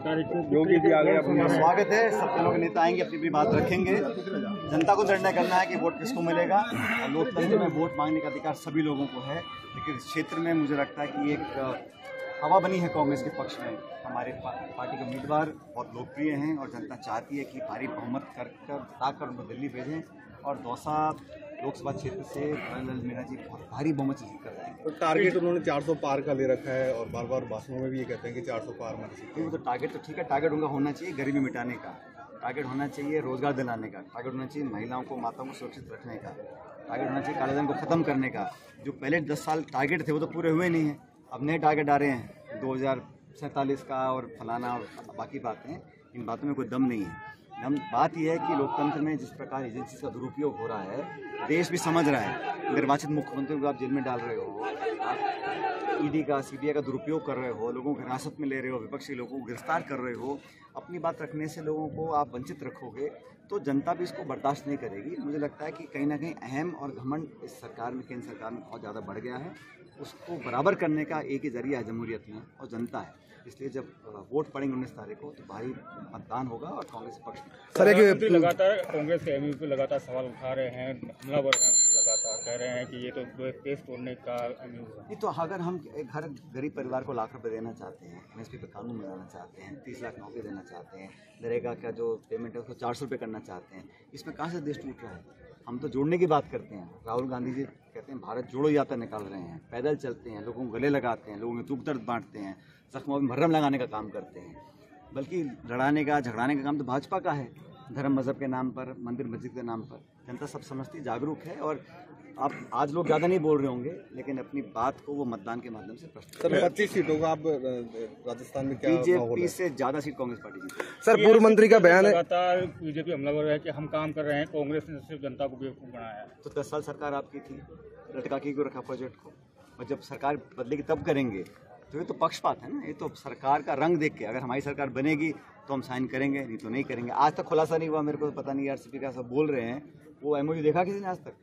योगी जी आ गए, अपना स्वागत है। सब दलों के नेता आएंगे, अपनी अपनी बात रखेंगे। जनता को निर्णय करना है कि वोट किसको मिलेगा। और लोकतंत्र में वोट मांगने का अधिकार सभी लोगों को है, लेकिन इस क्षेत्र में मुझे लगता है कि एक हवा बनी है कांग्रेस के पक्ष में। हमारे पार्टी के उम्मीदवार बहुत लोकप्रिय हैं और जनता चाहती है कि भारी बहुमत कर उनको दिल्ली भेजें और दौसा लोकसभा क्षेत्र से ललित मीणा जी बहुत भारी बहुमत से जीत कर जाएंगे। तो टारगेट उन्होंने 400 पार का ले रखा है और बार बार भाषणों में भी ये कहते हैं कि 400 पार मत सीखें। वो तो टारगेट तो ठीक है, टारगेट उनका होना चाहिए गरीबी मिटाने का, टारगेट होना चाहिए रोजगार दिलाने का, टारगेट होना चाहिए महिलाओं को माताओं को सुरक्षित रखने का, टारगेट होना चाहिए कालेधन को खत्म करने का। जो पहले 10 साल टारगेट थे वो तो पूरे हुए नहीं हैं, अब नए टारगेट आ रहे हैं 2047 का और फलाना और बाकी बातें। इन बातों में कोई दम नहीं है। बात यह है कि लोकतंत्र में जिस प्रकार एजेंसी का दुरुपयोग हो रहा है, देश भी समझ रहा है। निर्वाचित मुख्यमंत्री को आप जेल में डाल रहे हो, आप ईडी का सीबीआई का दुरुपयोग कर रहे हो, लोगों को हिरासत में ले रहे हो, विपक्षी लोगों को गिरफ्तार कर रहे हो, अपनी बात रखने से लोगों को आप वंचित रखोगे तो जनता भी इसको बर्दाश्त नहीं करेगी। मुझे लगता है कि कहीं ना कहीं अहम और घमंड इस सरकार में, केंद्र सरकार में बहुत ज़्यादा बढ़ गया है। उसको बराबर करने का एक ही जरिया है जमहूरियत में, और जनता है। इसलिए जब वोट पड़ेंगे 19 तारीख को तो भारी मतदान होगा और कांग्रेस पक्ष सर लगातार कांग्रेस के एमयू पे लगातार सवाल उठा रहे हैं, हमलावर हैं, लगातार कह रहे हैं कि ये तो केस तोड़ने का एमयू है। ये तो अगर हम एक हर गरीब परिवार को लाख रुपए देना चाहते हैं, एमएसपी पे कानून बनाना चाहते हैं, 30 लाख नौकरी देना चाहते हैं, नरेगा का जो पेमेंट है उसको 400 रुपये करना चाहते हैं, इसमें कहाँ से देश टूट रहा है? हम तो जोड़ने की बात करते हैं। राहुल गांधी जी कहते हैं भारत जोड़ो यात्रा निकाल रहे हैं, पैदल चलते हैं, लोगों को गले लगाते हैं, लोगों में दुख दर्द बांटते हैं, जख्मों में मरहम लगाने का काम करते हैं। बल्कि लड़ाने का झगड़ाने का काम तो भाजपा का है, धर्म मजहब के नाम पर, मंदिर मस्जिद के नाम पर। जनता सब समझती, जागरूक है। और आप आज लोग ज़्यादा नहीं बोल रहे होंगे, लेकिन अपनी बात को वो मतदान के माध्यम से प्रस्तुत। सर 25 सीटों का आप राजस्थान में क्या बीजेपी से ज़्यादा सीट कांग्रेस पार्टी जीती। सर पूर्व मंत्री का बयान है, लगातार बीजेपी हमलावर है कि हम काम कर रहे हैं, कांग्रेस ने सिर्फ जनता को बेवकूफ़ बनाया है। तो 10 साल सरकार आपकी थी, लटका के क्यों रखा प्रोजेक्ट को? और जब सरकार बदलेगी तब करेंगे। तो ये तो पक्षपात है ना, ये तो सरकार का रंग देख के। अगर हमारी सरकार बनेगी तो हम साइन करेंगे, नहीं तो नहीं करेंगे। आज तक खुलासा नहीं हुआ, मेरे को पता नहीं आरसीपी का सब बोल रहे हैं। वो एमओयू देखा किसी ने आज तक?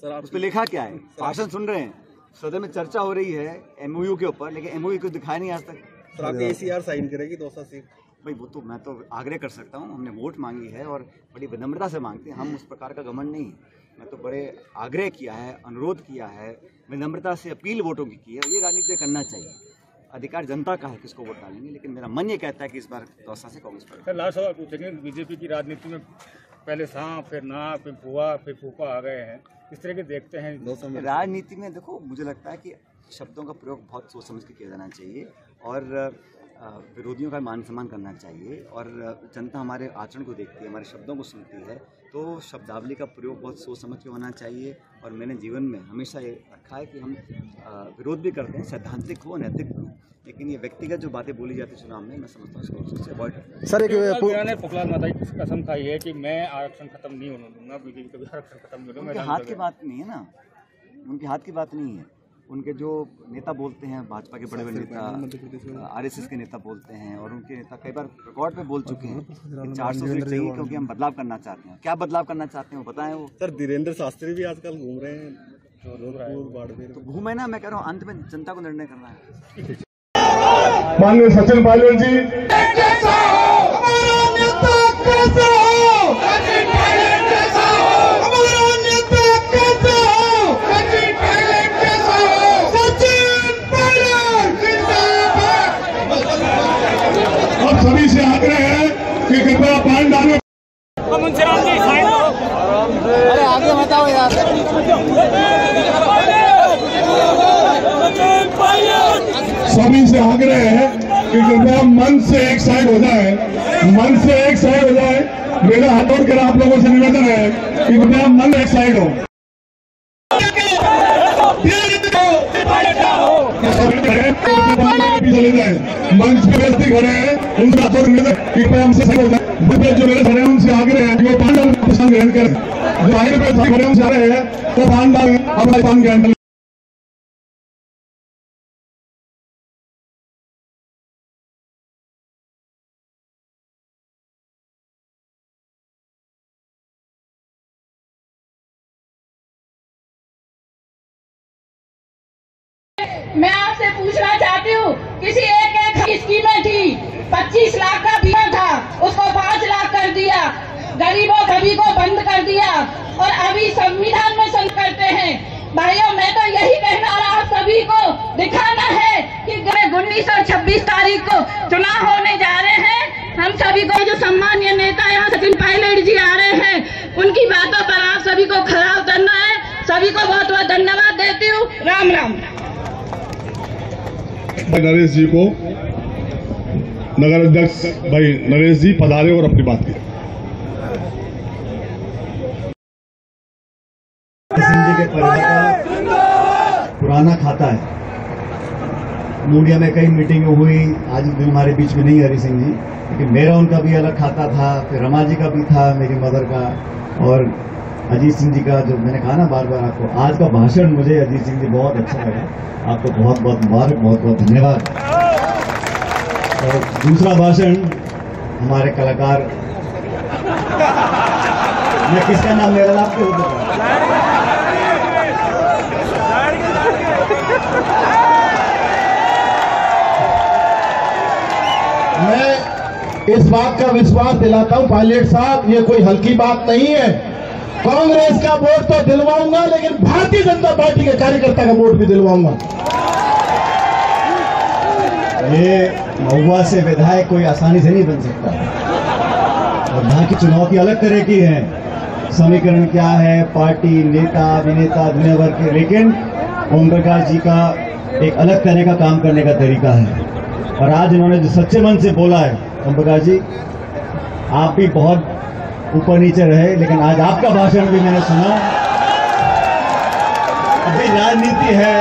सर आप उस पर लिखा क्या है? भाषण सुन रहे हैं, सदन में चर्चा हो रही है एमओयू के ऊपर, लेकिन एमओयू को दिखाया नहीं आज तक। सर आपकी एसीआर साइन करेगी 200 सीट? भाई वो तो मैं तो आग्रह कर सकता हूँ, हमने वोट मांगी है और बड़ी विनम्रता से मांगते हैं। हम उस प्रकार का घमंड नहीं है। मैं तो बड़े आग्रह किया है, अनुरोध किया है, विनम्रता से अपील वोटों की है। ये राजनीति में करना चाहिए, अधिकार जनता का है किसको वोट डालेंगे। लेकिन मेरा मन ये कहता है कि इस बार दौसा से कांग्रेस पर। सर लास्ट सवाल पूछेंगे, बीजेपी की राजनीति में पहले सांप, फिर नाक, फिर बुआ, फिर फूफा आ गए हैं, इस तरह के देखते हैं राजनीति में? देखो, मुझे लगता है कि शब्दों का प्रयोग बहुत सोच समझ के किया जाना चाहिए और विरोधियों का मान सम्मान करना चाहिए। और जनता हमारे आचरण को देखती है, हमारे शब्दों को सुनती है, तो शब्दावली का प्रयोग बहुत सोच समझ के होना चाहिए। और मैंने जीवन में हमेशा ये रखा है कि हम विरोध भी करते हैं, सैद्धांतिक हो, नैतिक हो, लेकिन ये व्यक्तिगत जो बातें बोली जाती है चुनाव में, मैं समझता हूँ उसको अवॉइड करना। सर एक ने पुखलाल माता की कसम खाई है कि मैं आरक्षण खत्म नहीं होने दूंगा, बीजेपी कभी आरक्षण खत्म नहीं होगा। उनके हाथ की बात नहीं है ना, उनके हाथ की बात नहीं है। उनके जो नेता बोलते हैं, भाजपा के बड़े बड़े नेता, आरएसएस के नेता बोलते हैं, और उनके नेता कई बार रिकॉर्ड पे बोल चुके हैं कि 400 सीट चाहिए क्योंकि हम बदलाव करना चाहते हैं। क्या बदलाव करना चाहते हैं वो बताएं। वो सर धीरेन्द्र शास्त्री भी आजकल घूम रहे हैं जोधपुर, बाड़मेर। तो घूमे ना, मैं कह रहा हूँ अंत में जनता को निर्णय करना है। माननीय सचिन पायलट जी, अब सभी से आग्रह है कि कृपया पान डालो। अरे आगे बताओ यार। सभी से आग्रह है कि कृपया मन से एक साइड हो जाए, मन से एक साइड हो जाए। मेरा हाथ जोड़कर आप लोगों से निवेदन है कि कृपया मन एक साइड हो। चले जाए, मंच पे व्यक्ति खड़े हैं, उनका हाथों कृपया हमसे साइड हो जाए। जो मेरे खड़े हैं उनसे आग्रह है कि वो पान डाल ग्रहण करें। जो आगे पे खड़े हैं उनसे आ रहे हैं तो पान डाल हमारे पान ग्रहण। मैं आपसे पूछना चाहती हूँ, किसी एक स्कीमें थी 25 लाख का दिया और अभी संविधान में संघ करते हैं। भाइयों, मैं तो यही कहना रहा सभी को दिखाना है कि 19 और 26 तारीख को चुनाव होने जा रहे हैं। हम सभी को जो सम्मानीय नेता यहाँ सचिन पायलट जी आ रहे हैं, उनकी बातों पर आप सभी को खरा उतरना है। सभी को बहुत बहुत धन्यवाद देती हूँ। राम राम। नरेश जी को, नगर अध्यक्ष भाई नरेश जी पधारे और अपनी बात की। सिंह जी के परिवार का पुराना खाता है। मीडिया में कई मीटिंगें हुई, आज दिन हमारे बीच में नहीं हरी सिंह जी, लेकिन मेरा उनका भी अलग खाता था, फिर रमा जी का भी था, मेरी मदर का, और अजीत सिंह जी का। जो मैंने कहा ना बार बार आपको, आज का भाषण मुझे अजीत सिंह जी बहुत अच्छा लगा। आपको बहुत बहुत मुबारक, बहुत बहुत धन्यवाद। और दूसरा भाषण हमारे कलाकार, मैं किसका नाम ले रहा आपको? मैं इस बात का विश्वास दिलाता हूं पायलट साहब, ये कोई हल्की बात नहीं है। कांग्रेस का वोट तो दिलवाऊंगा, लेकिन भारतीय जनता पार्टी के कार्यकर्ता का वोट भी दिलवाऊंगा। ये महुआ से विधायक कोई आसानी से नहीं बन सकता, और यहाँ की चुनौती अलग तरह की है। समीकरण क्या है, पार्टी, नेता, अभिनेता, दुनिया भर के, लेकिन ओम प्रकाश जी का एक अलग तरह का काम करने का तरीका है। और आज इन्होंने जो सच्चे मन से बोला है, ओम प्रकाश जी, आप भी बहुत ऊपर नीचे रहे, लेकिन आज आपका भाषण भी मैंने सुना। अभी राजनीति है,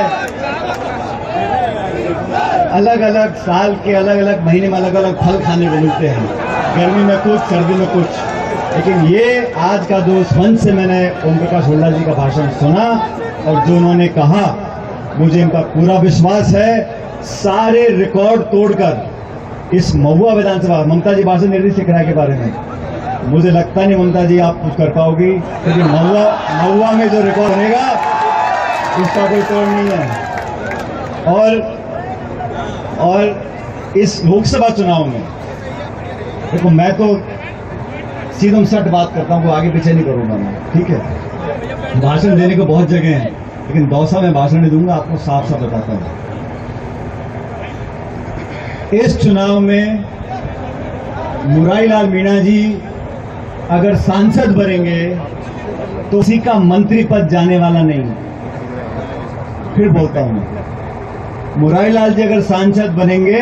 अलग अलग साल के अलग अलग महीने में अलग अलग फल खाने को मिलते हैं, गर्मी में कुछ, सर्दी में कुछ, लेकिन ये आज का जो मंच से मैंने ओम प्रकाश हुड्डा जी का भाषण सुना और जो उन्होंने कहा, मुझे इनका पूरा विश्वास है सारे रिकॉर्ड तोड़कर इस महुआ विधानसभा, ममता जी भाषण दे रही शिखरा के बारे में, मुझे लगता नहीं ममता जी आप कुछ कर पाओगी, क्योंकि महुआ में जो रिकॉर्ड बनेगा उसका कोई तोड़ नहीं है। और इस लोकसभा चुनाव में देखो, मैं तो सीधम सट बात करता हूँ, आगे पीछे नहीं करूंगा मैं, ठीक है। भाषण देने को बहुत जगह है, लेकिन दौसा में भाषण नहीं दूंगा, आपको साफ साफ बताता हूं। इस चुनाव में मुरारीलाल मीणा जी अगर सांसद बनेंगे तो उसी का मंत्री पद जाने वाला नहीं। फिर बोलता हूं, मुरारीलाल जी अगर सांसद बनेंगे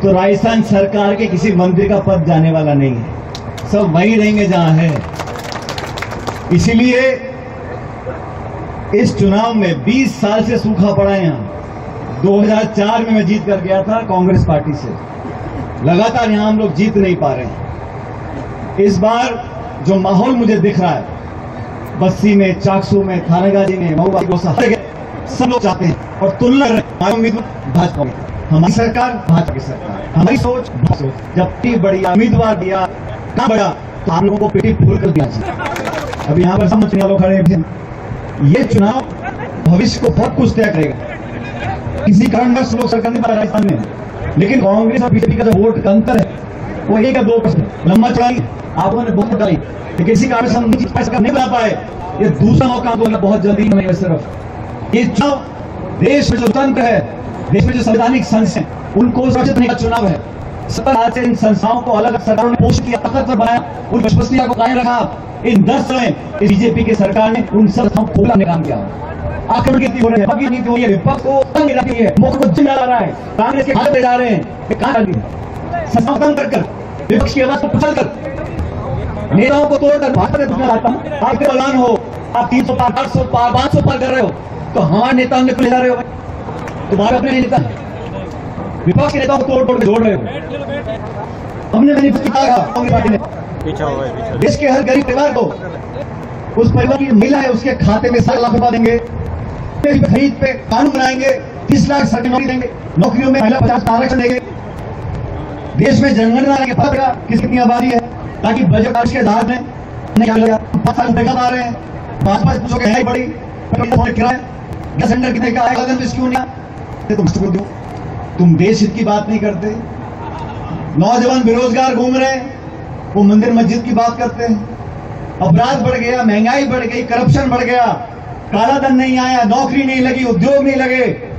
तो राजस्थान सरकार के किसी मंत्री का पद जाने वाला नहीं, सब वहीं रहेंगे जहां है। इसीलिए इस चुनाव में 20 साल से सूखा पड़ा है। यहां 2004 में मैं जीत कर गया था कांग्रेस पार्टी से, लगातार यहां हम लोग जीत नहीं पा रहे हैं। इस बार जो माहौल मुझे दिख रहा है, बस्सी में, चाकसू में, थानेगाजी में, महुआ सब लोग चाहते हैं और तुलना भाजपा में, हमारी सरकार भाजपा की सरकार, हमारी सोच सोच। जब टी बढ़िया उम्मीदवार दिया, कहां बढ़ा, तो आप लोगों को पेटी फूल कर दिया चाहिए। अभी यहाँ पर समझने वालों खड़े हैं, ये चुनाव भविष्य को बहुत कुछ तय करेगा। किसी कारणवश लोग सरकार नहीं बना राजस्थान में, लेकिन कांग्रेस और बीजेपी का जो वोट का अंतर है वो 1 या 2%, लंबा चौड़ी आपको ने बहुत डाली, लेकिन इसी कारण से हम सरकार नहीं बना पाए। ये दूसरा मौका बोलना बहुत जल्दी नहीं है। सिर्फ ये चुनाव देश में जो तंत्र है, देश में जो संवैधानिक संस्थाएं हैं, उनको सुरक्षित करने का चुनाव है। 70 साल से इन संस्थाओं को अलग अलग सरकारों ने पोषित किया, ताकतवर बनाया, उन विश्वसनीयता को कायम रखा। इन 10 साल में बीजेपी की सरकार ने उन संस्थाओं को खोलने का काम किया। आक्रमण की नीति हो रही है, बाकी नीति हो रही है, विपक्ष को तंग रखी है, मौके को जिम्मा ला रहा है, कांग्रेस के हाथ ले जा रहे हैं। कहां डाली संस्थाओं को तंग कर, विपक्ष की आवाज को कुचल कर, नेताओं को तोड़कर भाजपा में घुसना चाहता हूं। आपके ऐलान हो, आप 300 पार, 800 पार, 500 पार कर रहे हो, तो हमारे नेताओं ने ले जा रहे हो, तुम्हारे अपने नेता विपक्ष के नेताओं को तोड़ के जोड़ रहे हो। हमने मैनिफेस्टो किया कांग्रेस पार्टी ने, देश के हर गरीब परिवार को, उस परिवार की महिला है उसके खाते में 7 लाख रुपया देंगे, खरीद पे कानून बनाएंगे, 30 लाख सरकारी नौकरी देंगे, नौकरियों में महिला 50 आरक्षण देंगे, देश में जनगणना के पता लगा कितनी आबादी है, ताकि बजट के आधार में 5 साल देखा पा रहे हैं। 5 पूछो महंगाई बढ़ी, किराया गैस सिलेंडर कितने का आएगा, क्यों नहीं? तुम देश हित की बात नहीं करते। नौजवान बेरोजगार घूम रहे हैं, वो मंदिर मस्जिद की बात करते हैं। अपराध बढ़ गया, महंगाई बढ़ गई, करप्शन बढ़ गया, काला धन नहीं आया, नौकरी नहीं लगी, उद्योग नहीं लगे,